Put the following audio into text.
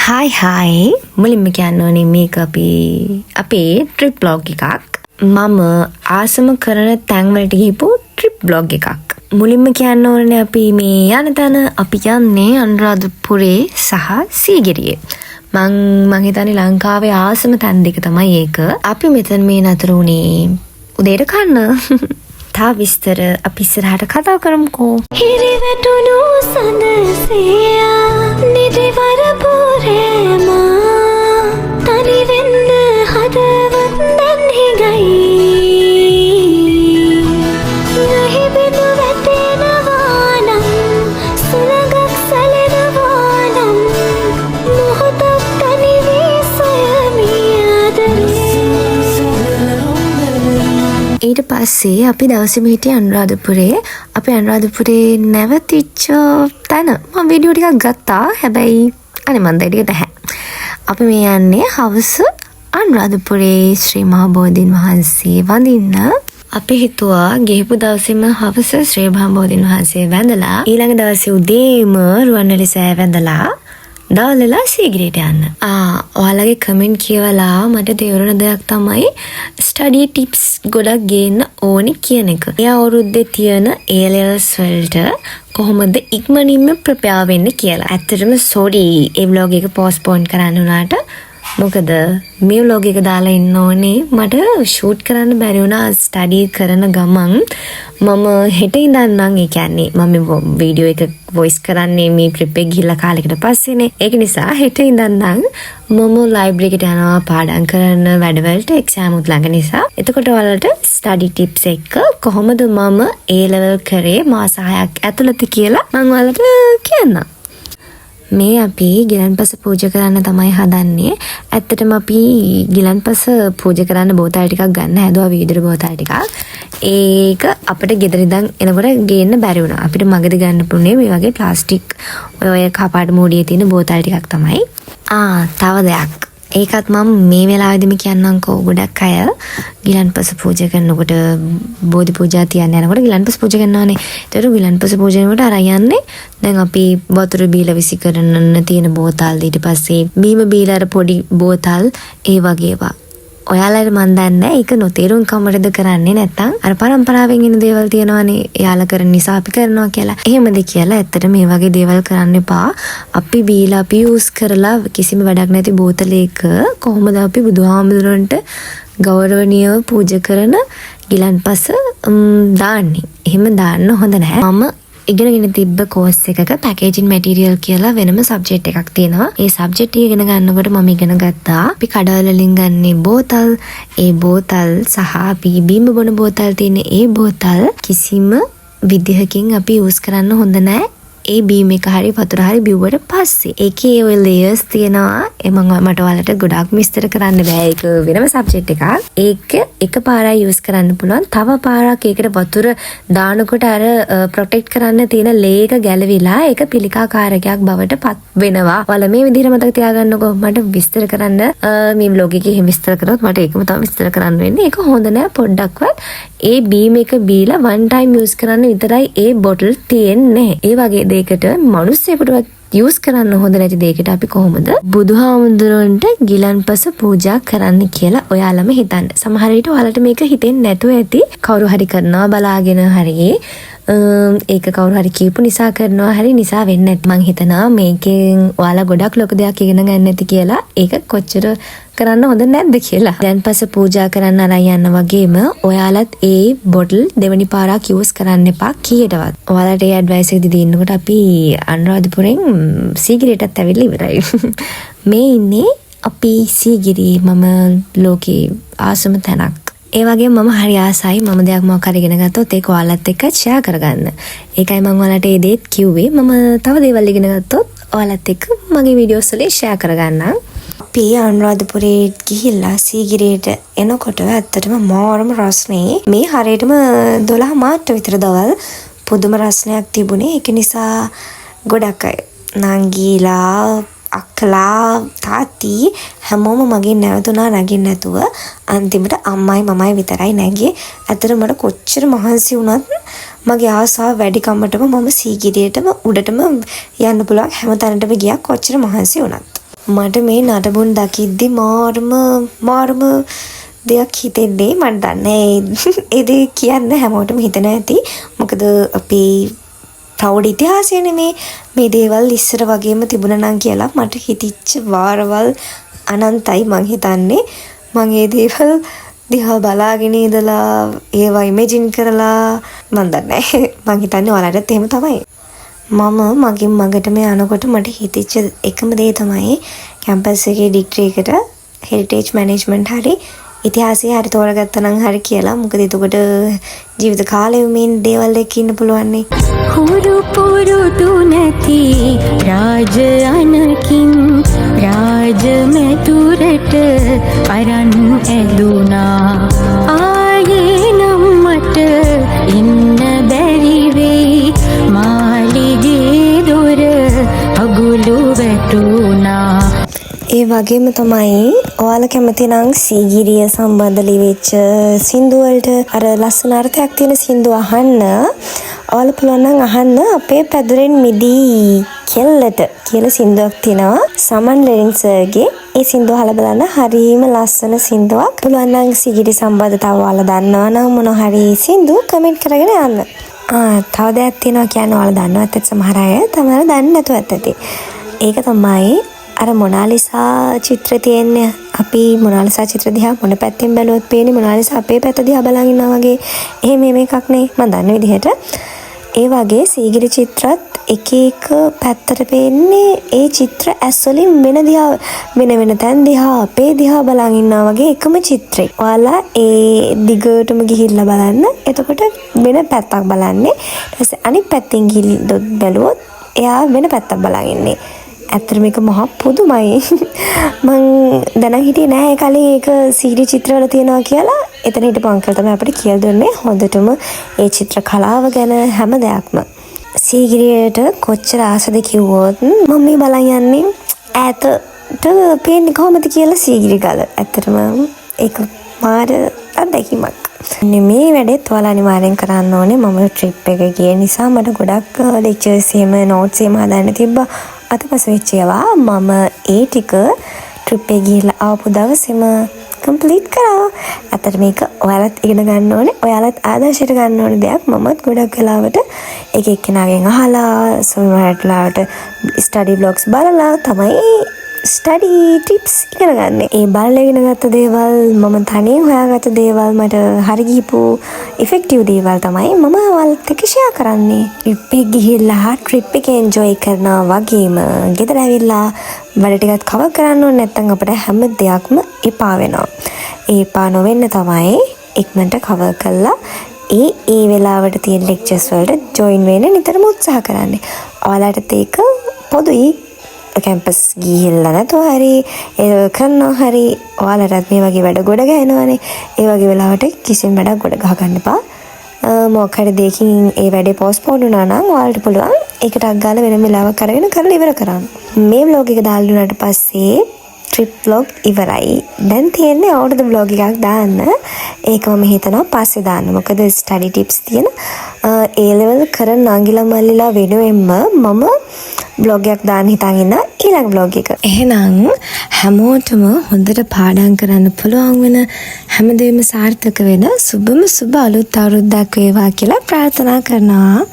හයි මුලින්ම කියන්න ඕනේ මේක අපේ ට්‍රිප් බ්ලොග් එකක්. මම ආසම කරන තැන්වලට ගිහපු ට්‍රිප් බ්ලොග් එකක්. මුලින්ම කියන්න ඕනේ අපි මේ යන තැන අපි යන්නේ අනුරාධපුරේ සහ සීගිරියේ. මං හිතන්නේ ලංකාවේ ආසම තැන් දෙක තමයි ඒක. අපි මෙතන මේ නතර වුණේ උදේට කන්න. තා විස්තර අපි ඉස්සරහට කතා කරමුකෝ. හිරිවැටුණු සඳසියා නිදිවර පුරේමා තනි වෙන්න හදවත් දැන් හිගයි නැහි බිඳු වැටෙනවා නම් සුළඟක් සැලෙනවා නම් මොහොතක් තනි වී සොයමි ඊට පස්සේ අපි දවසේම හිටියේ අනුරාධපුරේ. අපි අනුරාධපුරේ නැවතිච්ච තැන මම වීඩියෝ ටිකක් ගත්තා. හැබැයි අනේ මන් දැන් නැහැ. අපි මේ යන්නේ හවස අනුරාධපුරේ ශ්‍රී මහා බෝධීන් වහන්සේ වඳින්න. අපි හිතුවා ගිහපු දවසේම හවස ශ්‍රී මහා බෝධීන් වහන්සේ වැඳලා ඊළඟ දවසේ උදේම රුවන්වැලි සෑය වැඳලා දවල්ලා සීගිරියට යන්න. ඔයාලගේ කමෙන්ට් කියවලා මට තේරුණ දෙයක් තමයි ස්ටඩි ටිප්ස් ගොඩක් ගේන්න ඕනි කියන එක. ඒ අවුරුද්දේ තියෙන A levels වලට කොහොමද ඉක්මනින්ම ප්‍රපෙයාර් වෙන්න කියලා. ඇත්තටම සෝරි ඒ vlog එක පෝස්ට්පෝන් කරන්න උනාට. මොකද මේ vlog එක දාලා ඉන්න ඕනේ මට ෂූට් කරන්න බැරි වුණා ස්ටඩි කරන ගමන්. මම හෙට ඉඳන් නම් ඒ කියන්නේ මම වීඩියෝ එක වොයිස් කරන්නේ මේ ට්‍රිප් එක ගිහිල්ලා කාලෙකට පස්සේනේ. ඒක නිසා හෙට ඉඳන් නම් මම ලයිබ්‍රරි එකට යනවා පාඩම් කරන වැඩවලට එක්සෑම් උත් ළඟ නිසා. එතකොට ඔයාලට ස්ටඩි ටිප්ස් එක කොහොමද මම A level කරේ මාස 6ක් ඇතුළත කියලා මම ඔයාලට කියන්නම්. මේ අපි ගිලන්පස පූජා කරන්න තමයි හදන්නේ. ඇත්තටම අපි ගිලන්පස පූජා කරන්න බෝතල් ටිකක් ගන්න හැදුවා වීදුරු බෝතල් ටිකක්. ඒක අපිට ගෙදර ඉඳන් එනකොට ගේන්න බැරි වුණා. අපිට මගදී ගන්න පුළුනේ මේ වගේ ප්ලාස්ටික් ඔය කපාට මූඩියේ තියෙන බෝතල් ටිකක් තමයි. තව දෙයක්. ඒකත් මම මේ වෙලාවෙදිම කියන්නම්කෝ. ගොඩක් අය ගිලන්පස පූජා කරනකොට බෝධි පූජා තියන්න යනකොට ගිලන්පස පූජා කරනවානේ. ඒතර ගිලන්පස පූජා කරනකොට අර යන්නේ දැන් අපි වතුර බීලා විසි කරන්න තියෙන බෝතල් ඊට පස්සේ බීම බීලා අර පොඩි බෝතල් ඒ වගේ ඒවා. ඔයාලට මන් දන්නේ ඒක නොතේරුම් කමටද කරන්නේ නැත්තම් අර පරම්පරාවෙන් එන දේවල් තියෙනවානේ එයාලා කරන නිසා අපි කරනවා කියලා. එහෙමද කියලා ඇත්තට මේ වගේ දේවල් කරන්න එපා. අපි බීලා අපි යූස් කරලා කිසිම වැඩක් නැති බෝතලයක කොහොමද අපි බුදුහාමුදුරන්ට ගෞරවණීයව පූජා කරන ගිලන්පස දාන්නේ. එහෙම දාන්න හොඳ නැහැ. මම ඉගෙනගෙන තිබ්බ කෝස් එකක පැකේජින් මැටීරියල් කියලා වෙනම සබ්ජෙක්ට් එකක් තියෙනවා. ඒ සබ්ජෙක්ට් එක ඉගෙන ගන්නකොට මම ඉගෙන ගත්තා අපි කඩවල වලින් ගන්නේ බෝතල්. ඒ බෝතල් සහ අපි බීම බොන බෝතල් තියෙන ඒ බෝතල් කිසිම විදිහකින් අපි යූස් කරන්න හොඳ නැහැ. ඒ බීම එක හරි වතුර හරි බිව්වට පස්සේ ඒකේ ඔය ලේයර්ස් තියෙනවා. මට ඔයාලට ගොඩක් විස්තර කරන්න බෑ. ඒක වෙනම සබ්ජෙක්ට් එකක්. ඒක එකපාරයි යූස් කරන්න පුළුවන්. තව පාරක් ඒකට වතුර දානකොට අර ප්‍රොටෙක්ට් කරන්න තියෙන ලේ එක ගැලවිලා ඒක පිළිකාකාරකයක් බවට පත් වෙනවා. ඔයාලා මේ විදිහට මතක තියාගන්නකො. මට විස්තර කරන්න මේ vlog එකේ එහෙම විස්තර කරොත් මට ඒකම තමයි විස්තර කරන්න වෙන්නේ. ඒක හොඳ නෑ පොඩ්ඩක්වත්. ඒ බීම එක බීලා one time යූස් කරන්න විතරයි ඒ බොටල් තියෙන්නේ. ඒ වගේ දෙයකට මිනිස්සුෙකුටවත් යූස් කරන්න හොඳ නැති දෙයකට අපි කොහොමද බුදුහාමුදුරන්ට ගිලන්පස පූජා කරන්න කියලා ඔයාලම හිතන්න. සමහර විට ඔයාලට මේක හිතෙන්නේ නැතුව ඇති. කවුරු හරි කරනවා බලාගෙන හරි ඒක කවුරු හරි කියපු නිසා කරනවා හරි නිසා වෙන්නේ නැත්. මං හිතනවා මේකෙන් ඔයාලා ගොඩක් ලොකු දෙයක් ඉගෙන ගන්න ඇති කියලා. ඒක කොච්චර කරන්න හොඳ නැද්ද කියලා. ගිලන්පස පූජා කරන්න අරන් යන වගේම ඔයාලත් ඒ බොටල් දෙවනි පාරක් යූස් කරන්න එපා කීයටවත්. ඔයාලට ඒ ඇඩ්වයිස් එක දෙන්නකොට අපි අනුරාධපුරෙන් සීගිරියටත් ඇවිල්ලා ඉවරයි. මේ ඉන්නේ අපි සීගිරි මම ලෝකේ ආසම තැනක්. ඒ වගේ මම හරි ආසයි මම දෙයක් මොකක් හරි ඉගෙන ගත්තොත් ඒක ඔයාලත් එක්ක ෂෙයා කරගන්න. ඒකයි මම ඔයාලට මේ දේත් කිව්වේ. මම තව දේවල් ඉගෙන ගත්තොත් ඔයාලත් එක්ක මගේ වීඩියෝස් වලින් ෂෙයා කරගන්නම්. අපි අනුරාධපුරේ ගිහිල්ලා සීගිරියට එනකොට ඇත්තටම මාරම රස්නේ. මේ හරියටම 12 මාට විතර දවල් පුදුම රස්නයක් තිබුණේ. ඒක නිසා ගොඩක් අය නංගීලා අක්කලා තාත්ති හැමෝම මගෙන් නැවතුණා නගින්න නැතුව. අන්තිමට අම්මයි මමයි විතරයි නැගියේ. ඇත්තට මට කොච්චර මහන්සි වුණත් මගේ ආසාව වැඩි කමටම මම සීගිරියටම උඩටම යන්න පුළුවන් හැම තැනටම ගියා කොච්චර මහන්සි වුණත්. මට මේ නටබුන් දකිද්දි මාරම දෙයක් හිතෙන්නේ මට දන්නේ ඒ දේ කියන්න හැමෝටම හිතන ඇති. මොකද අපේ ප්‍රෞඩ ඉතිහාසයනේ මේ දේවල් ඉස්සර වගේම තිබුණා නම් කියලා මට හිතිච්ච වාරවල් අනන්තයි. මං හිතන්නේ මං ඒ දේවල් දිහා බලාගෙන ඉඳලා ඒවා ඉමේජින් කරලා මන් දන්නේ මං හිතන්නේ ඔයාලටත් එහෙම තමයි. මම මගෙන් මගටම යනකොට මට හිතෙච්ච එකම දේ තමයි කැම්පස් එකේ ඩිග්‍රී එකට හෙරිටේජ් මැනේජ්මන්ට් හරි ඉතිහාසය හරි තෝරගත්තා නම් හරි කියලා. මොකද එතකොට ජීවිත කාලෙම මේ දේවල් එක්ක ඉන්න පුළුවන් නේ. හුරු පුරුදු නැති රාජ අනකින් රාජ මෙතුරට අරන් ඇදුනා. ආයේ නම් මට ඉන්න බැරි වෙයි මාලිගේ දොර අගුළු වැටුණා. ඒ වගේම තමයි ඔයාලා කැමති නම් සීගිරිය සම්බන්ධ ලියවිච්ච සින්දු වලට අර ලස්සන අර්ථයක් තියෙන සින්දු අහන්න. ඔයාලා පුළුවන් නම් අහන්න අපේ පැදුරෙන් මිදී කෙල්ලට කියලා සින්දුවක් තියෙනවා සමන් ලෙරින්සර්ගේ. ඒ සින්දුව අහලා බලන්න හරිම ලස්සන සින්දුවක්. පුළුවන් නම් සීගිරි සම්බන්ධතාව ඔයාලා දන්නවා නම් මොන හරි සින්දු කමෙන්ට් කරගෙන යන්න. තව දෙයක් තියෙනවා කියන්නේ ඔයාලා දන්නවත් ඇත්ත සමහර අය තමයි දන්නේ නැතුව ඇත්තටි. ඒක තමයි අර මොනාලිසා චිත්‍රය තියෙන්නේ. අපි මොනාලිසා චිත්‍ර දිහා මොන පැත්තෙන් බැලුවොත් පේන්නේ මොනාලිසා අපේ පැත්ත දිහා බලන් ඉන්නවා වගේ. එහෙම එකක් නේ මම දන්න විදිහට. ඒ වගේ සීගිරි චිත්‍රත් එක එක පැත්තට පේන්නේ ඒ චිත්‍ර ඇස් වලින් වෙන තැන් දිහා අපේ දිහා බලන් ඉන්නවා වගේ එකම චිත්‍රේ. ඔයාලා ඒ දිගටම ගිහිල්ලා බලන්න. එතකොට වෙන පැත්තක් බලන්නේ. ඊට පස්සේ අනිත් පැත්තෙන් ගිහිල්ලා බැලුවොත් එයා වෙන පැත්තක් බලන් ඉන්නේ. ඇත්තට මේක මහා පුදුමයි. මං දැනන් හිටියේ නෑ කලින් ඒක සීගිරි චිත්‍රවල තියෙනවා කියලා. එතන හිටපු අංකල් තමයි අපිට කියලා දුන්නේ හොඳටම ඒ චිත්‍ර කලාව ගැන හැම දෙයක්ම. සීගිරියට කොච්චර ආසද කිව්වොත් මම මේ බලන් යන්නේ ඈතට පේන්නේ කොහොමද කියලා සීගිරි ගල. ඇත්තටම ඒක මාර අත්දැකීමක්. මේ වැඩේත් ඔයාලා අනිවාර්යෙන් කරන්න ඕනේ. මම ට්‍රිප් එක ගිය නිසා මට ගොඩක් ලෙක්චර්ස් එහෙම නෝට්ස් එහෙම හදාන්න තිබ්බා. අතපස වෙච්ච ඒවා මම ඒ ටික ට්‍රිප් එකේ ගිහලා ආපු දවසේම කම්ප්ලීට් කරා. අතට මේක ඔයාලත් ඉගෙන ගන්න ඕනේ. ඔයාලත් ආදර්ශයට ගන්න ඕනේ දෙයක්. මමත් ගොඩක් වෙලාවට එක එක්කෙනාගෙන් අහලා සොයනටලාට ස්ටඩි බ්ලොග්ස් බලලා තමයි ස්ටඩි ටිප්ස් ඉගෙන ගන්න. ඒ බලලා ඉගෙන ගත්ත දේවල් මම තනියෙන් හොයාගත්ත දේවල් මට හරි ගිහපු ඉෆෙක්ටිව් දේවල් තමයි මම ඔයාලත් එක්ක ෂෙයා කරන්නේ. ට්‍රිප් එක ගිහිල්ලා ට්‍රිප් එක එන්ජොයි කරනවා වගේම ගෙදර ඇවිල්ලා වැඩ ටිකක් කවර් කරන්න ඕනේ. නැත්නම් අපිට හැම දෙයක්ම එපා වෙනවා. ඒ එපා නොවෙන්න තමයි ඉක්මනට කවර් කරලා ඒ වෙලාවට තියෙන ලෙක්චර්ස් වලට ජොයින් වෙන්න නිතරම උත්සාහ කරන්නේ. ඔයාලට ඒක පොදුයි. කැම්පස් ගිහිල්ලා නැතුව හරි ඒ කරනවා හරි ඔයාලටත් මේ වගේ වැඩ ගොඩ ගහනවානේ. ඒ වගේ වෙලාවට කිසිම වැඩක් ගොඩ ගහ ගන්න එපා. මොකක් හරි දෙයකින් ඒ වැඩේ පෝස්ට්පෝන් වුණා නම් ඔයාලට පුළුවන් ඒකට අග්ගාලා වෙන වෙලාවක් අරගෙන කරලා ඉවර කරන්න. මේ vlog එක දාලා දුන්නාට පස්සේ ට්‍රිප් vlog ඉවරයි. දැන් තියෙන්නේ අවුරුදු vlog එකක් දාන්න. ඒක මම හිතනවා පස්සේ දාන්න. මොකද ස්ටඩි ටිප්ස් තියෙන A level කරන නංගිලා මල්ලිලා වෙනුවෙන්ම මම vlog එකක් දාන්න හිතාගෙන ඉන්න ඊළඟ vlog එක. එහෙනම් හැමෝටම හොඳට පාඩම් කරන්න පුළුවන් වෙන හැමදේම සාර්ථක වෙන සුබම සුබ අලුත් අවුරුද්දක් වේවා කියලා ප්‍රාර්ථනා කරනවා.